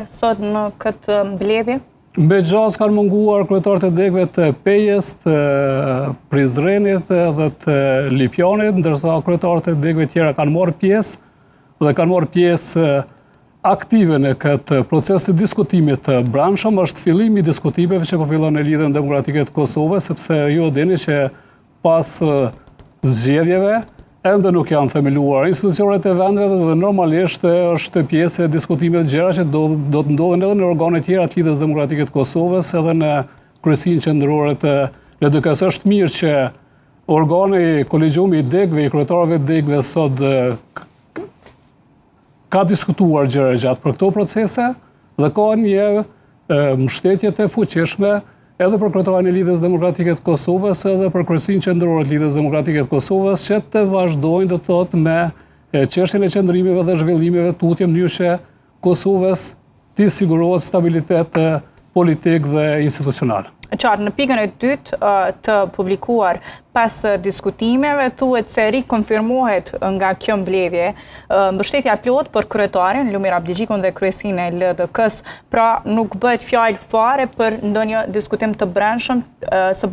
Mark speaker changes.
Speaker 1: sot në këtë mbledhje?
Speaker 2: Me gjaz kanë munguar kryetarët e degëve të Pejes, të Prizrenit dhe të Lipjanit, ndërsa kryetarët e degëve tjera kanë marrë pjesë dhe kanë marrë pjesë aktive në këtë proces të diskutimit të brendshëm. Është fillimi i diskutimeve që po fillon në Lidhjen Demokratike të Kosovës, sepse ju dini që pas zgjedhjeve ende nuk janë themeluar institucionet e vendeve dhe normalisht është pjesë e diskutimit të gjëra që do të ndodhen edhe në organet tjera të Lidhjes Demokratike të Kosovës, edhe në Kryesinë Qendrore të LDK-s. Është mirë që organi kolegjiumi i degëve, i kryetarëve të degëve sot ka diskutuar gjëra gjatë për këto procese dhe ka një mbështetje të fuqishme edhe për kryetarin e Lidhjes Demokratike të Kosovës, edhe për Kryesinë Qendrore të Lidhjes Demokratike të Kosovës, që të vazhdojnë, do të thotë, me çështjen e qëndrimeve dhe zhvillimeve tutje në mënyrë që Kosovës t'i sigurohet stabilitet politik dhe institucional.
Speaker 1: Qartë, në pikën e dytë të publikuar pas diskutimeve, thuhet se rikonfirmohet nga kjo mbledhje mbështetja plot për kryetarin Lumir Abdixhikun dhe kryesinë e LDK-s, pra nuk bëhet fjalë fare për ndonjë diskutim të brendshëm së